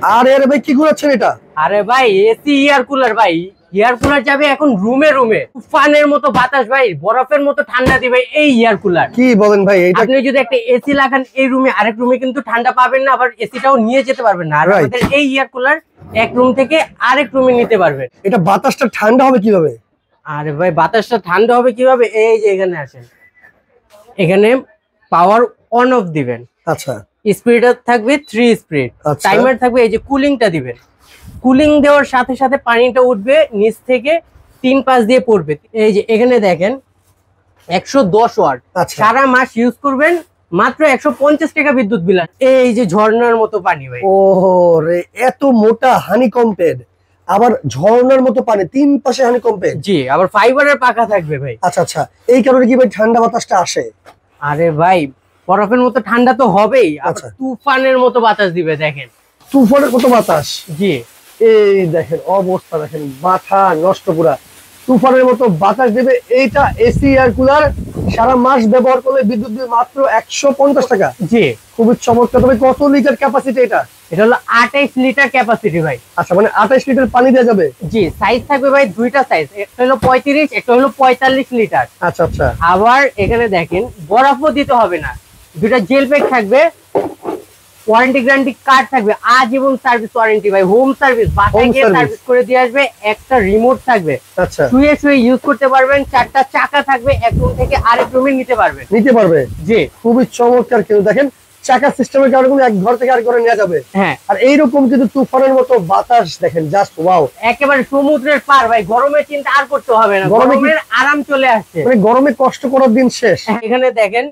আরে আরে ভাই কি ঘুরাচ্ছেন এটা? আরে ভাই এসি এয়ার কুলার ভাই, এয়ার কুলার যাবে এখন রুমে রুমে, তুফানের মতো বাতাস ভাই, বরফের মতো ঠান্ডা দিবে এই এয়ার কুলার। কি বলেন ভাই? এটা আপনি যদি একটা এসি লাগান এই রুমে, আরেক রুমে কিন্তু ঠান্ডা পাবেন না, আবার এসিটাও নিয়ে যেতে পারবেন না। আর আমাদের এই এয়ার কুলার এক রুম থেকে আরেক রুমে নিতে পারবেন। এটা বাতাসটা ঠান্ডা হবে কিভাবে? আরে ভাই বাতাসটা ঠান্ডা হবে কিভাবে, এই যে এখানে আসেন, এখানে পাওয়ার অন অফ দিবেন। আচ্ছা, স্পিড থাকবে 3 স্পিড, টাইমার থাকবে, এই যে কুলিংটা দিবেন, কুলিং দেওয়ার সাথে সাথে পানিটা উঠবে নিচ থেকে 3 পাশ দিয়ে পড়বে। এই যে এখানে দেখেন 110 ওয়াট, সারা মাস ইউজ করবেন মাত্র 150 টাকা বিদ্যুৎ বিল। এই যে ঝর্ণার মতো পানি ভাই। ও রে, এত মোটা হানিকম্পেড, আবার ঝর্ণার মতো পানি, 3 পাশে হানিকম্পেড। জি, আবার ফাইবারের পাখা থাকবে ভাই। আচ্ছা আচ্ছা, এই কারণে কি ভাই ঠান্ডা বাতাসটা আসে? আরে ভাই বরফের মতো ঠান্ডা তো হবেই, আবার তুফানের মতো বাতাস দিবে। দেখেন তুফানের মতো বাতাস। জি, এই দেখেন অবস্থা, দেখেন মাথা নষ্ট পুরা। তুফানের মতো বাতাস দেবে এইটা এসি এয়ার কুলার, সারা মাস ব্যবহার করলে বিদ্যুৎ বিল মাত্র 150 টাকা। জি, খুবই চমৎকার। তবে কত লিটার ক্যাপাসিটি এটা? এটা হলো 28 লিটার ক্যাপাসিটি ভাই। আচ্ছা, মানে 28 লিটার পানি দেওয়া যাবে? জি, সাইজ থাকবে ভাই দুইটা সাইজ, একটা হলো 35, একটা হলো 45 লিটার। আচ্ছা আচ্ছা, আবার এখানে দেখেন বরফও দিতে হবে না, দুইটা জেল প্যাক থাকবে, ওয়ারেন্টি গ্যারান্টি কার্ড থাকবে, আজীবন সার্ভিস ওয়ারেন্টি ভাই, হোম সার্ভিস, বাসায় গিয়ে সার্ভিস করে দিয়ে আসবে। একটা রিমোট থাকবে, আচ্ছা, শুয়ে শুয়ে ইউজ করতে পারবেন। 4টা চাকা থাকবে, এক রুম থেকে আরেক রুমে নিতে পারবে। জি, খুবই চমৎকার। কিন্তু দেখেন চাকা সিস্টেমের কারণে কিন্তু এক ঘর থেকে আরেক ঘরে নেওয়া যাবে। হ্যাঁ, আর এইরকম কিন্তু তুফানের মতো বাতাস দেখেন, জাস্ট ওয়াও। একেবারে সমুদ্রের পার ভাই, গরমের চিন্তা আর করতে হবে না, গরমের আরাম চলে আসছে, মানে গরমে কষ্ট করার দিন শেষ। এখানে দেখেন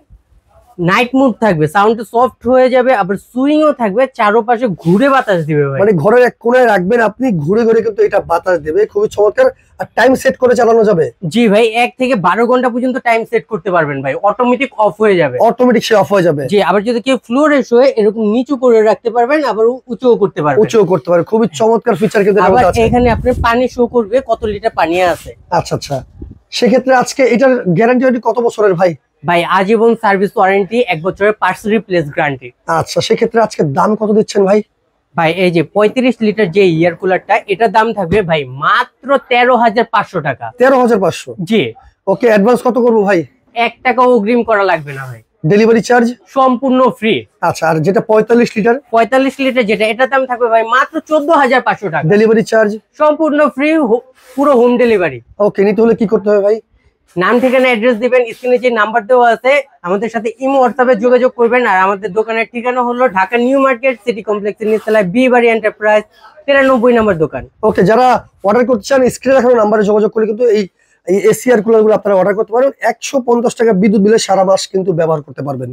নাইট মুড থাকবে, সাউন্ড সফট হয়ে যাবে, আবার সুইংও থাকবে, চারপাশে ঘুরে বাতাস দিবে ভাই। মানে ঘরের এক কোণায় রাখবেন আপনি, ঘুরে ঘুরে কিন্তু এটা বাতাস দেবে, খুবই চমৎকার। আর টাইম সেট করে চালানো যাবে। জি ভাই, 1 থেকে 12 ঘন্টা পর্যন্ত টাইম সেট করতে পারবেন ভাই, অটোমেটিক অফ হয়ে যাবে। অটোমেটিক সে অফ হয়ে যাবে। জি, আবার যদি কেউ ফ্লোরে শুয়ে এরকম নিচু করে রাখতে পারবেন, আবার উঁচুও করতে পারবেন। উঁচুও করতে পারে, খুবই চমৎকার ফিচার কিন্তু আবার এখানে আপনি পানি শো করবে কত লিটার পানি আছে। আচ্ছা আচ্ছা, সেক্ষেত্রে আজকে এটার গ্যারান্টি কত বছরের ভাই? ভাই আজীবন সার্ভিস ওয়ারেন্টি, 1 বছরের পার্টস রিপ্লেস গ্যারান্টি। আচ্ছা, সেক্ষেত্রে আজকে দাম কত দিচ্ছেন ভাই? ভাই এই যে 35 লিটার যে এয়ার কুলারটা, এটার দাম থাকবে ভাই মাত্র 13,500 টাকা। 13,500? জি। ওকে, অ্যাডভান্স কত করবো ভাই? 1 টাকা অগ্রিম করা লাগবে না ভাই, ডেলিভারি চার্জ সম্পূর্ণ ফ্রি। আচ্ছা, আর যেটা 45 লিটার? 45 লিটার যেটা, এটার দাম থাকবে ভাই মাত্র 14,500 টাকা। ডেলিভারি চার্জ সম্পূর্ণ ফ্রি, পুরো হোম ডেলিভারি। ওকে, নিতে হলে কি করতে হবে ভাই? নাম ঠিকানা অ্যাড্রেস দিবেন, স্ক্রিনে যে নাম্বার দেওয়া আছে আমাদের সাথে ইমো হোয়াটসঅ্যাপে যোগাযোগ করবেন। আর আমাদের দোকানের ঠিকানা হলো ঢাকা নিউ মার্কেট সিটি কমপ্লেক্সের নিচতলায়, বি বাড়ি এন্টারপ্রাইজ, 93 নম্বর দোকান। ওকে, যারা অর্ডার করতে চান স্ক্রিনে দেখানো নাম্বারে যোগাযোগ করে কিন্তু এই এসি এয়ার কুলার গুলো আপনারা অর্ডার করতে পারেন। 150 টাকা বিদ্যুৎ বিলে সারা মাস কিন্তু ব্যবহার করতে পারবেন।